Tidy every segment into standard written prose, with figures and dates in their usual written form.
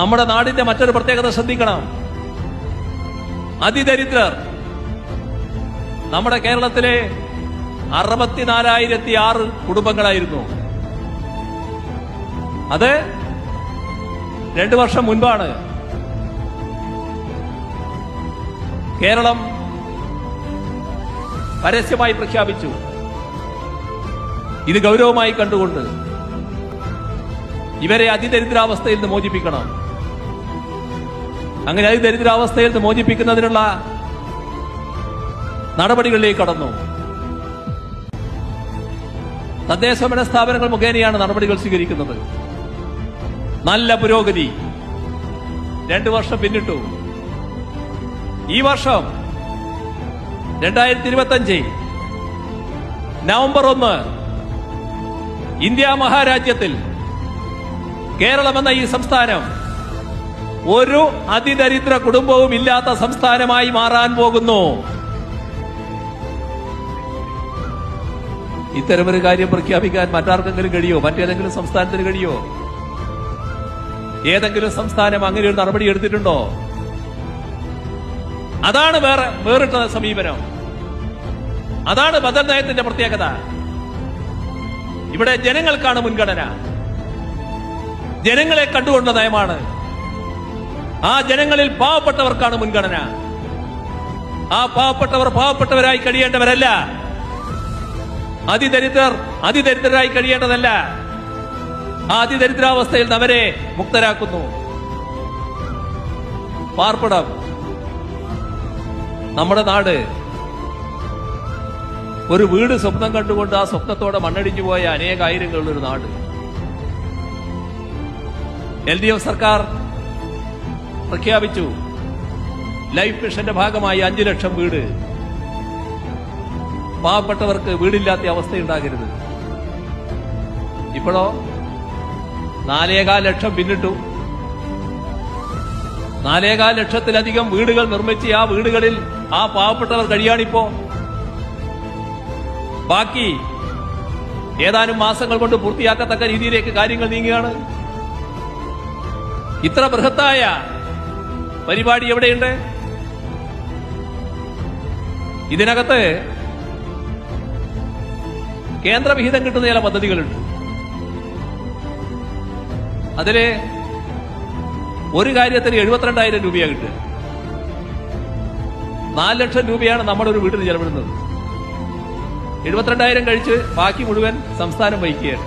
നമ്മുടെ നാടിന്റെ മറ്റൊരു പ്രത്യേകത ശ്രദ്ധിക്കണം. അതിദരിദ്രർ നമ്മുടെ കേരളത്തിലെ 64,006 കുടുംബങ്ങളായിരുന്നു. അത് 2 വർഷം മുൻപാണ് കേരളം പരസ്യമായി പ്രഖ്യാപിച്ചു. ഇത് ഗൗരവമായി കണ്ടുകൊണ്ട് ഇവരെ അതിദരിദ്രാവസ്ഥയിൽ നിന്ന് മോചിപ്പിക്കണം. അങ്ങനെ അതിദരിദ്രാവസ്ഥയിൽ നിന്ന് മോചിപ്പിക്കുന്നതിനുള്ള നടപടികളിലേക്ക് കടന്നു. തദ്ദേശഭരണ സ്ഥാപനങ്ങൾ മുഖേനയാണ് നടപടികൾ സ്വീകരിക്കുന്നത്. നല്ല പുരോഗതി. 2 വർഷം പിന്നിട്ടു. ഈ വർഷം 2025 നവംബർ 1 ഇന്ത്യ മഹാരാജ്യത്തിൽ കേരളമെന്ന ഈ സംസ്ഥാനം ഒരു അതിദരിദ്ര കുടുംബവും ഇല്ലാത്ത സംസ്ഥാനമായി മാറാൻ പോകുന്നു. ഇത്തരമൊരു കാര്യം പ്രഖ്യാപിക്കാൻ മറ്റാർക്കെങ്കിലും കഴിയോ? മറ്റേതെങ്കിലും സംസ്ഥാനത്തിന് കഴിയോ? ഏതെങ്കിലും സംസ്ഥാനം അങ്ങനെ ഒരു നടപടി എടുത്തിട്ടുണ്ടോ? അതാണ് വേറിട്ട സമീപനം. അതാണ് ബദൽ നയത്തിന്റെ പ്രത്യേകത. ഇവിടെ ജനങ്ങൾക്കാണ് മുൻഗണന. ജനങ്ങളെ കണ്ടുകൊണ്ട നയമാണ്. ആ ജനങ്ങളിൽ പാവപ്പെട്ടവർക്കാണ് മുൻഗണന. ആ പാവപ്പെട്ടവർ പാവപ്പെട്ടവരായി കഴിയേണ്ടവരല്ല. അതിദരിദ്രർ അതിദരിദ്രരായി കഴിയേണ്ടതല്ല. ആ അതിദരിദ്രാവസ്ഥയിൽ നിന്ന് അവരെ മുക്തരാക്കുന്നു. പാർപ്പിടം. നമ്മുടെ നാട് ഒരു വീട് സ്വപ്നം കണ്ടുകൊണ്ട് ആ സ്വപ്നത്തോടെ മണ്ണടിഞ്ഞു പോയ അനേകായിരങ്ങളുള്ളൊരു നാട്. LDF സർക്കാർ പ്രഖ്യാപിച്ചു ലൈഫ് മിഷന്റെ ഭാഗമായി 5 ലക്ഷം വീട്. പാവപ്പെട്ടവർക്ക് വീടില്ലാത്ത അവസ്ഥയുണ്ടാകരുത്. ഇപ്പോഴോ 4.25 ലക്ഷം പിന്നിട്ടു. 4.25 ലക്ഷത്തിലധികം വീടുകൾ നിർമ്മിച്ച് ആ വീടുകളിൽ ആ പാവപ്പെട്ടവർ കഴിയാണിപ്പോ. ബാക്കി ഏതാനും മാസങ്ങൾ കൊണ്ട് പൂർത്തിയാക്കത്തക്ക രീതിയിലേക്ക് കാര്യങ്ങൾ നീങ്ങുകയാണ്. ഇത്ര ബൃഹത്തായ പരിപാടി എവിടെയുണ്ട്? ഇതിനകത്ത് കേന്ദ്രവിഹിതം കിട്ടുന്ന ചില പദ്ധതികളുണ്ട്. അതില് ഒരു കാര്യത്തിന് 72,000 രൂപയാണ് കിട്ടുക. 4 ലക്ഷം രൂപയാണ് നമ്മുടെ ഒരു വീട്ടിൽ ചെലവിടുന്നത്. 72,000 കഴിച്ച് ബാക്കി മുഴുവൻ സംസ്ഥാനം വഹിക്കുകയാണ്.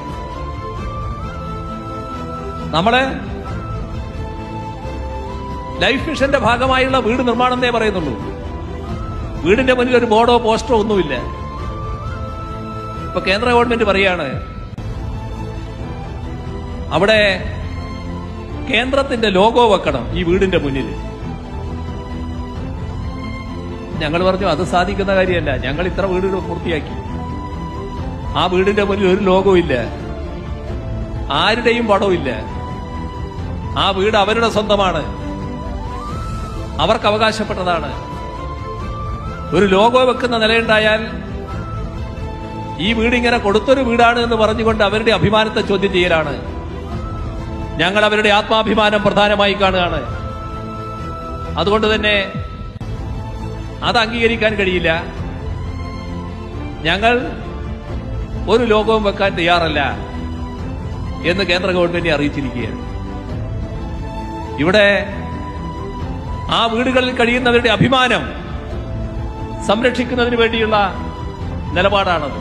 നമ്മള് ലൈഫ് മിഷന്റെ ഭാഗമായുള്ള വീട് നിർമ്മാണം എന്നേ പറയുന്നുള്ളൂ. വീടിന്റെ മുന്നിൽ ഒരു ബോർഡോ പോസ്റ്ററോ ഒന്നുമില്ല. ഇപ്പൊ കേന്ദ്ര ഗവൺമെന്റ് പറയാണ് അവിടെ കേന്ദ്രത്തിന്റെ ലോഗോ വെക്കണം ഈ വീടിന്റെ മുന്നിൽ. ഞങ്ങൾ പറഞ്ഞു അത് സാധിക്കുന്ന കാര്യമല്ല. ഞങ്ങൾ ഇത്ര വീടുകൾ പൂർത്തിയാക്കി. ആ വീടിന്റെ മുന്നിൽ ഒരു ലോഗോ ഇല്ല, ആരുടെയും പടവും ഇല്ല. ആ വീട് അവരുടെ സ്വന്തമാണ്, അവർക്ക് അവകാശപ്പെട്ടതാണ്. ഒരു ലോഗോ വെക്കുന്ന നിലയുണ്ടായാൽ ഈ വീട് ഇങ്ങനെ കൊടുത്തൊരു വീടാണ് എന്ന് പറഞ്ഞുകൊണ്ട് അവരുടെ അഭിമാനത്തെ ചോദ്യം ചെയ്യലാണ്. ഞങ്ങൾ അവരുടെ ആത്മാഭിമാനം പ്രധാനമായി കാണുകയാണ്. അതുകൊണ്ട് തന്നെ അത് അംഗീകരിക്കാൻ കഴിയില്ല. ഞങ്ങൾ ഒരു ലോഗോവും വെക്കാൻ തയ്യാറല്ല എന്ന് കേന്ദ്ര ഗവൺമെന്റ് അറിയിച്ചിരിക്കുകയാണ്. ഇവിടെ ആ വീടുകളിൽ കഴിയുന്നവരുടെ അഭിമാനം സംരക്ഷിക്കുന്നതിന് വേണ്ടിയുള്ള നിലപാടാണത്.